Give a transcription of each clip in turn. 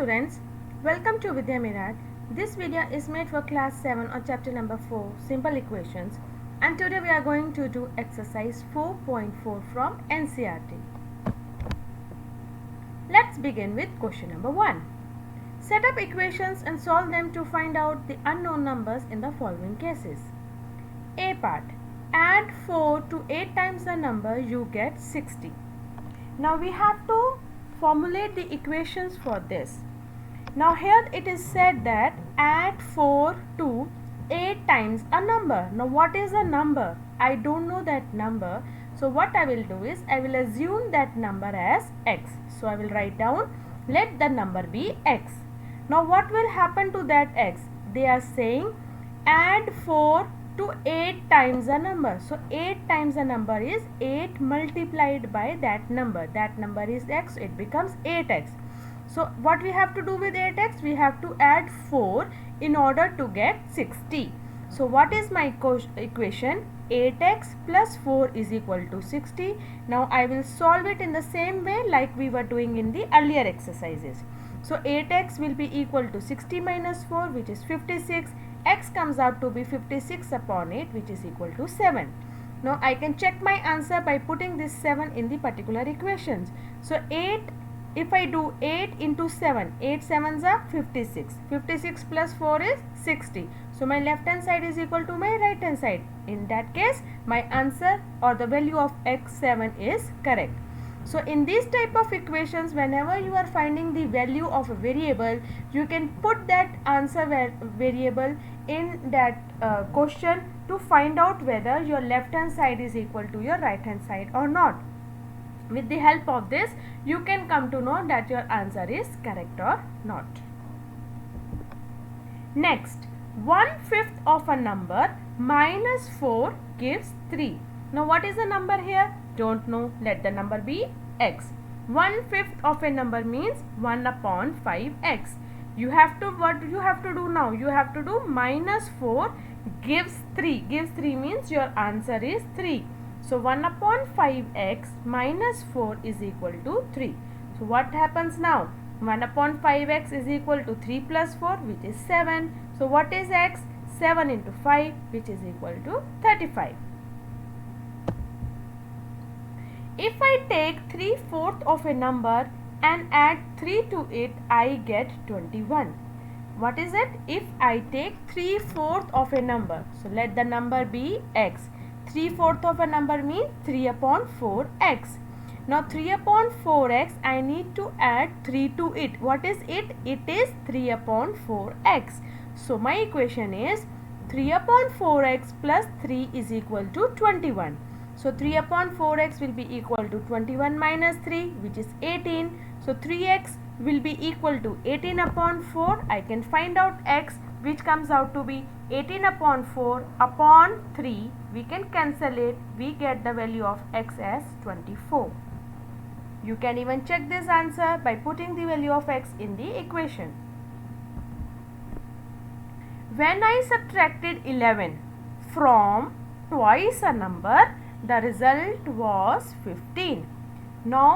students, welcome to Vidya Mirad. This video is made for class 7 or chapter number 4, simple equations, and today we are going to do exercise 4.4 from NCERT. Let's begin with question number 1. Set up equations and solve them to find out the unknown numbers in the following cases. A part, add 4 to 8 times the number, you get 60. Now we have to formulate the equations for this. Now here it is said that add 4 to 8 times a number. Now what is a number? I don't know that number. So what I will do is I will assume that number as x. So I will write down, let the number be x. Now what will happen to that x? They are saying add 4 to 8 times a number. So 8 times a number is 8 multiplied by that number. That number is x, it becomes 8x. So what we have to do with 8x? We have to add 4 in order to get 60. So what is my equation? 8x plus 4 is equal to 60. Now I will solve it in the same way like we were doing in the earlier exercises. So 8x will be equal to 60 minus 4, which is 56. X comes out to be 56 upon 8, which is equal to 7. Now I can check my answer by putting this 7 in the particular equations. So 8, if I do 8 into 7, 8 sevens are 56. 56 plus 4 is 60. So my left hand side is equal to my right hand side. In that case, my answer or the value of x7 is correct. So in these type of equations, whenever you are finding the value of a variable, you can put that answer variable in that question to find out whether your left hand side is equal to your right hand side or not. With the help of this, you can come to know that your answer is correct or not. Next, 1/5 of a number minus 4 gives 3. Now what is the number here? Don't know. Let the number be x. 1/5 of a number means 1 upon 5x. You have to, what you have to do now? You have to do minus 4 gives 3. Gives 3 means your answer is 3. So 1 upon 5x minus 4 is equal to 3. So what happens now? 1 upon 5x is equal to 3 plus 4, which is 7. So what is x? 7 into 5, which is equal to 35. If I take 3/4 of a number and add 3 to it, I get 21. What is it? If I take 3/4 of a number, so let the number be x. 3/4 of a number means 3 upon 4x. Now 3 upon 4x, I need to add 3 to it. What is it? It is 3 upon 4x. So my equation is 3 upon 4x plus 3 is equal to 21. So 3 upon 4x will be equal to 21 minus 3, which is 18. So 3x will be equal to 18 upon 4. I can find out x, which comes out to be 18 upon 4 upon 3. We can cancel it. We get the value of x as 24. You can even check this answer by putting the value of x in the equation. When I subtracted 11 from twice a number, the result was 15. Now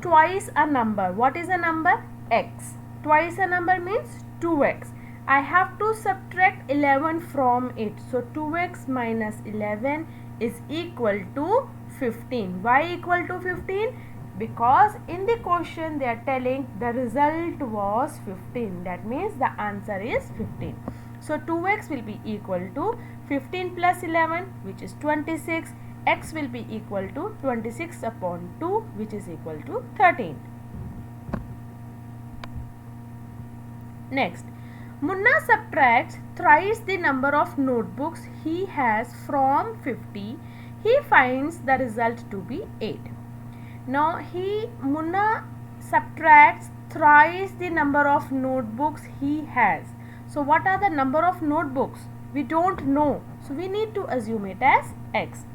twice a number. What is a number? X. Twice a number means 2x. I have to subtract 11 from it. So 2x minus 11 is equal to 15. Why equal to 15? Because in the question they are telling the result was 15. That means the answer is 15. So 2x will be equal to 15 plus 11, which is 26. X will be equal to 26 upon 2, which is equal to 13. Next, Munna subtracts thrice the number of notebooks he has from 50. He finds the result to be 8. Now Munna subtracts thrice the number of notebooks he has. So what are the number of notebooks? We don't know. So we need to assume it as x.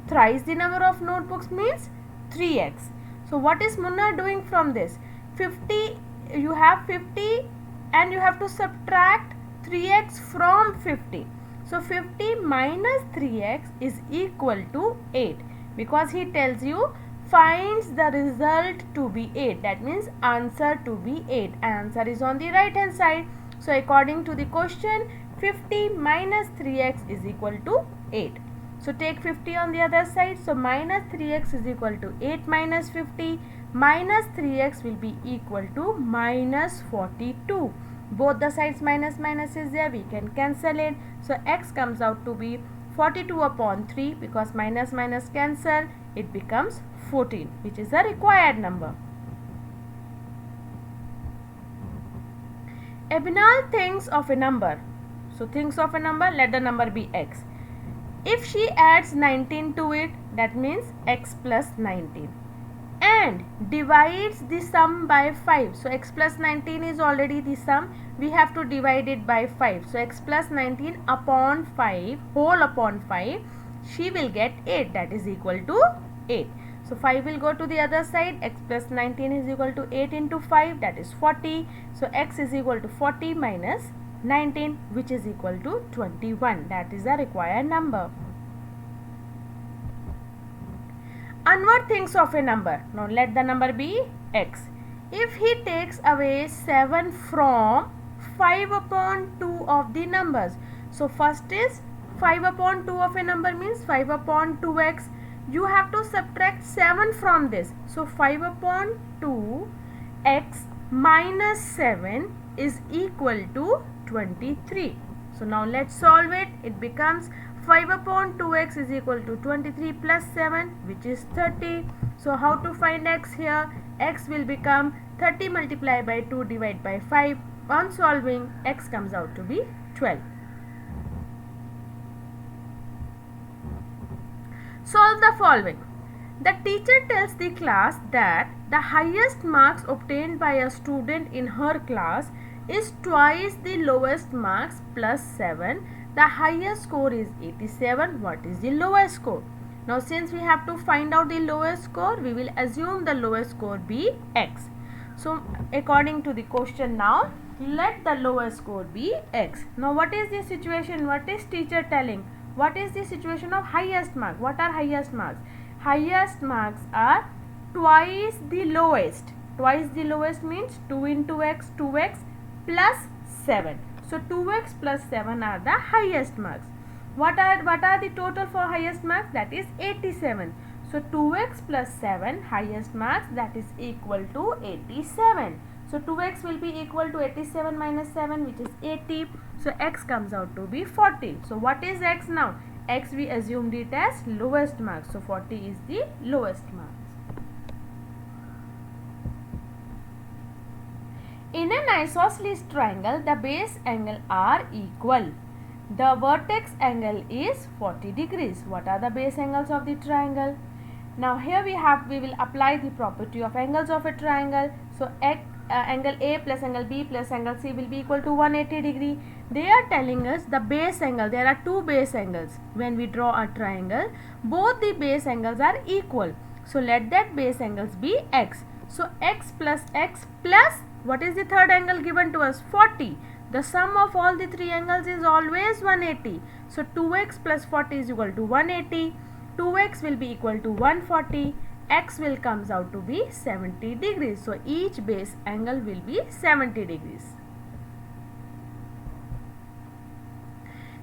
Thrice the number of notebooks means 3x. So what is Munna doing from this? 50, you have 50 and you have to subtract 3x from 50. So 50 minus 3x is equal to 8, because he tells you finds the result to be 8. That means answer to be 8. Answer is on the right hand side. So according to the question, 50 minus 3x is equal to 8. So take 50 on the other side. So minus 3x is equal to 8 minus 50. Minus 3x will be equal to minus 42. Both the sides minus minus is there. We can cancel it. So x comes out to be 42 upon 3, because minus minus cancel. It becomes 14, which is the required number. Abhinal thinks of a number. So thinks of a number, let the number be x. If she adds 19 to it, that means x plus 19, and divides the sum by 5. So x plus 19 is already the sum. We have to divide it by 5. So x plus 19 upon 5, whole upon 5, she will get 8. That is equal to 8. So 5 will go to the other side. X plus 19 is equal to 8 into 5. That is 40. So x is equal to 40 minus 19, which is equal to 21. That is the required number. Anwar thinks of a number. Now let the number be x. If he takes away 7 from 5 upon 2 of the numbers. So first is 5 upon 2 of a number means 5 upon 2x. You have to subtract 7 from this. So 5 upon 2 x minus 7 is equal to 23. So now let's solve it. It becomes 5 upon 2x is equal to 23 plus 7, which is 30. So how to find x here? X will become 30 multiplied by 2 divided by 5. On solving, x comes out to be 12. Solve the following. The teacher tells the class that the highest marks obtained by a student in her class is twice the lowest marks plus 7. The highest score is 87. What is the lowest score? Now since we have to find out the lowest score, we will assume the lowest score be x. So according to the question now, let the lowest score be x. Now what is the situation? What is teacher telling? What is the situation of highest mark? What are highest marks? Highest marks are twice the lowest. Twice the lowest means 2 into x, 2x plus 7. So 2x plus 7 are the highest marks. What are the total for highest marks? That is 87. So 2x plus 7 highest marks, that is equal to 87. So 2x will be equal to 87 minus 7, which is 80. So x comes out to be 40. So what is x now? X we assumed it as lowest marks. So 40 is the lowest marks. In an isosceles triangle, the base angle are equal. The vertex angle is 40 degrees. What are the base angles of the triangle? Now here we will apply the property of angles of a triangle. So angle A plus angle B plus angle C will be equal to 180 degree. They are telling us the base angle. There are two base angles. When we draw a triangle, both the base angles are equal. So let that base angles be x. So x plus what is the third angle given to us? 40. The sum of all the three angles is always 180. So 2x plus 40 is equal to 180. 2x will be equal to 140. X will comes out to be 70 degrees. So each base angle will be 70 degrees.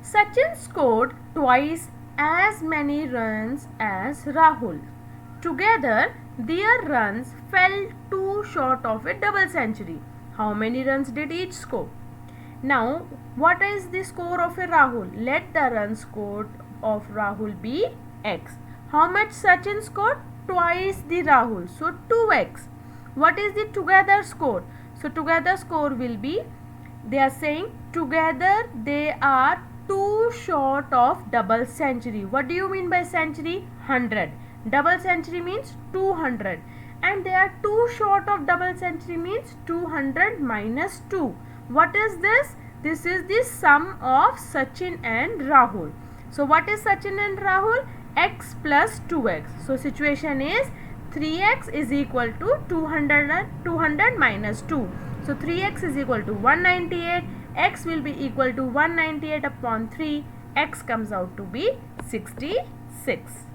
Sachin scored twice as many runs as Rahul. Together, their runs fell too short of a double century. How many runs did each score? Now, what is the score of a Rahul? Let the run score of Rahul be x. How much Sachin scored? Twice the Rahul. So, 2x. What is the together score? So, together score will be, they are saying together they are too short of double century. What do you mean by century? 100. Double century means 200. And they are too short of double century means 200 minus 2. What is this? This is the sum of Sachin and Rahul. So what is Sachin and Rahul? X plus 2x. So situation is 3x is equal to 200 minus 2. So 3x is equal to 198. X will be equal to 198 upon 3. X comes out to be 66.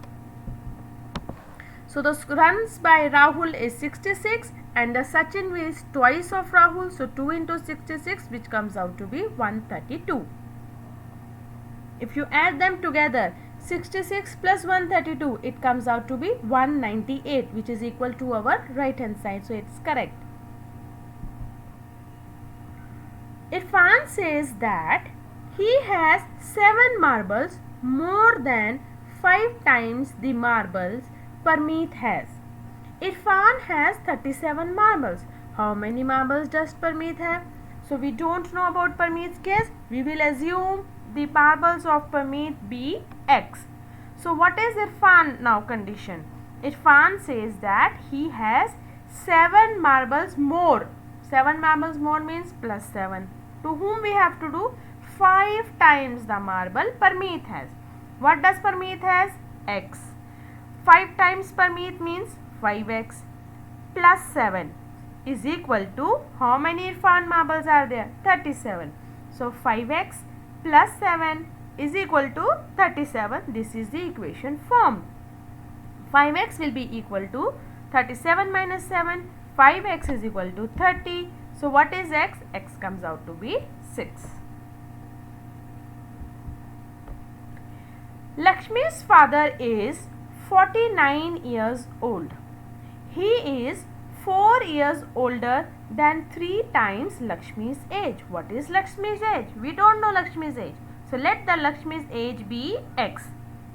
So the runs by Rahul is 66 and the Sachin is twice of Rahul. So 2 into 66, which comes out to be 132. If you add them together, 66 plus 132, it comes out to be 198, which is equal to our right hand side. So it's correct. Irfan says that he has 7 marbles, more than 5 times the marbles Parmeet has. Irfan has 37 marbles. How many marbles does Parmeet have? So we don't know about Parmeet's case. We will assume the marbles of Parmeet be X. So what is Irfan now condition? Irfan says that he has 7 marbles more. 7 marbles more means plus 7. To whom we have to do 5 times the marble Parmeet has. What does Parmeet has? X. 5 times Parmeet means 5x plus 7 is equal to, how many Irfan marbles are there? 37. So 5x plus 7 is equal to 37. This is the equation formed. 5x will be equal to 37 minus 7. 5x is equal to 30. So what is x? X comes out to be 6. Lakshmi's father is 49 years old. He is 4 years older than 3 times Lakshmi's age. What is Lakshmi's age? We don't know Lakshmi's age. So let the Lakshmi's age be X.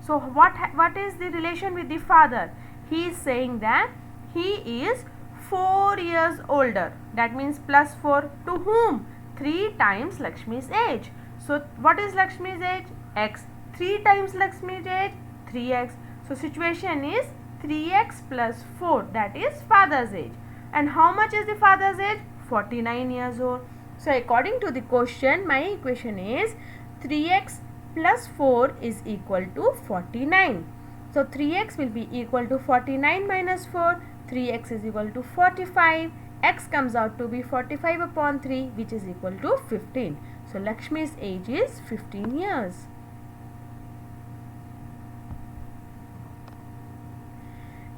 So what is the relation with the father? He is saying that he is 4 years older. That means plus 4 to whom? 3 times Lakshmi's age. So what is Lakshmi's age? X. 3 times Lakshmi's age? 3x. So situation is 3x plus 4, that is father's age. And how much is the father's age? 49 years old. So according to the question, my equation is 3x plus 4 is equal to 49. So 3x will be equal to 49 minus 4. 3x is equal to 45. X comes out to be 45 upon 3, which is equal to 15. So Lakshmi's age is 15 years.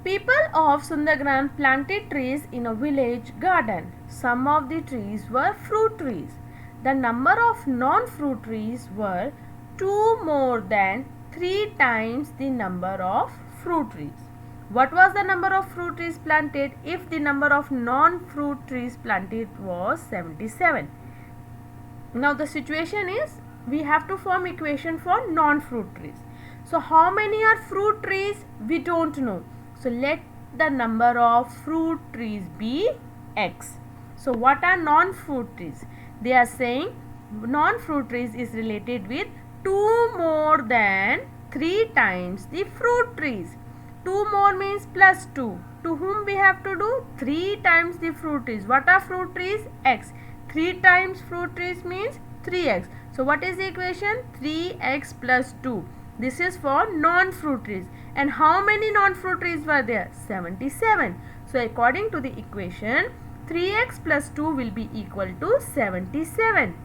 People of Sundargram planted trees in a village garden. Some of the trees were fruit trees. The number of non-fruit trees were 2 more than 3 times the number of fruit trees. What was the number of fruit trees planted if the number of non-fruit trees planted was 77? Now the situation is we have to form equation for non-fruit trees. So how many are fruit trees? We don't know. So let the number of fruit trees be X. So what are non-fruit trees? They are saying non-fruit trees is related with 2 more than 3 times the fruit trees. 2 more means plus 2. To whom we have to do? 3 times the fruit trees. What are fruit trees? X. 3 times fruit trees means 3x. So what is the equation? 3x plus 2. This is for non-fruit trees. And how many non-fruit trees were there? 77. So according to the equation, 3x plus 2 will be equal to 77.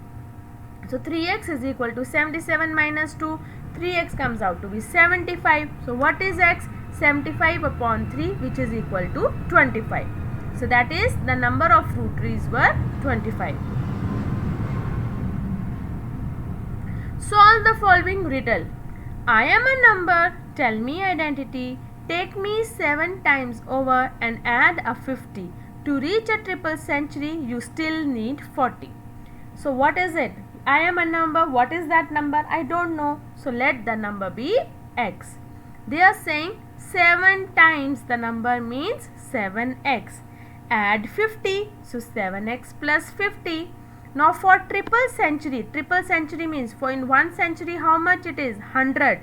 So 3x is equal to 77 minus 2. 3x comes out to be 75. So what is x? 75 upon 3, which is equal to 25. So that is the number of fruit trees were 25. Solve the following riddle. I am a number, tell me identity, take me 7 times over and add a 50. To reach a triple century, you still need 40. So what is it? I am a number. What is that number? I don't know. So let the number be x. They are saying 7 times the number means 7x. Add 50. So 7x plus 50. Now for triple century means for in 1 century how much it is? 100.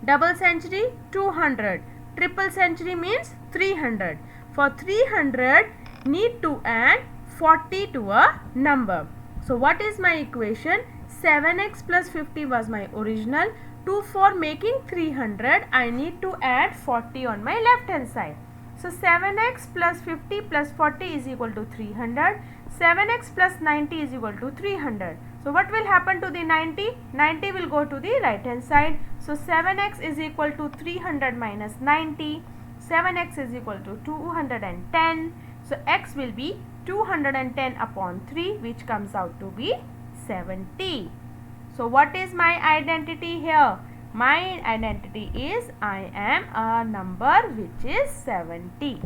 Double century 200. Triple century means 300. For 300 need to add 40 to a number. So what is my equation? 7x plus 50 was my original. For making 300 I need to add 40 on my left hand side. So 7x plus 50 plus 40 is equal to 300. 7x plus 90 is equal to 300. So what will happen to the 90? 90 will go to the right hand side. So 7x is equal to 300 minus 90. 7x is equal to 210. So x will be 210 upon 3, which comes out to be 70. So what is my identity here? My identity is I am a number which is 70.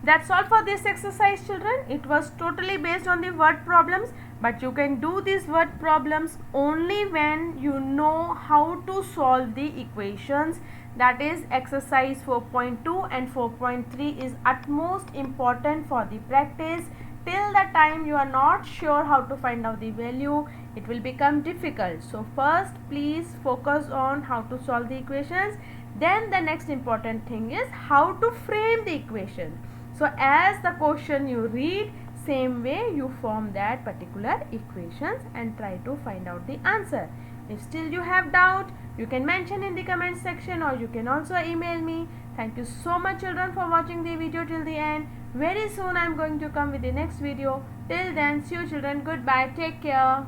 That's all for this exercise, children. It was totally based on the word problems, but you can do these word problems only when you know how to solve the equations. That is, exercise 4.2 and 4.3 is utmost important for the practice. Till the time you are not sure how to find out the value, it will become difficult. So first, please focus on how to solve the equations. Then the next important thing is how to frame the equation. So as the question you read, same way you form that particular equations and try to find out the answer. If still you have doubt, you can mention in the comment section, or you can also email me. Thank you so much, children, for watching the video till the end. Very soon I am going to come with the next video. Till then, see you, children. Goodbye. Take care.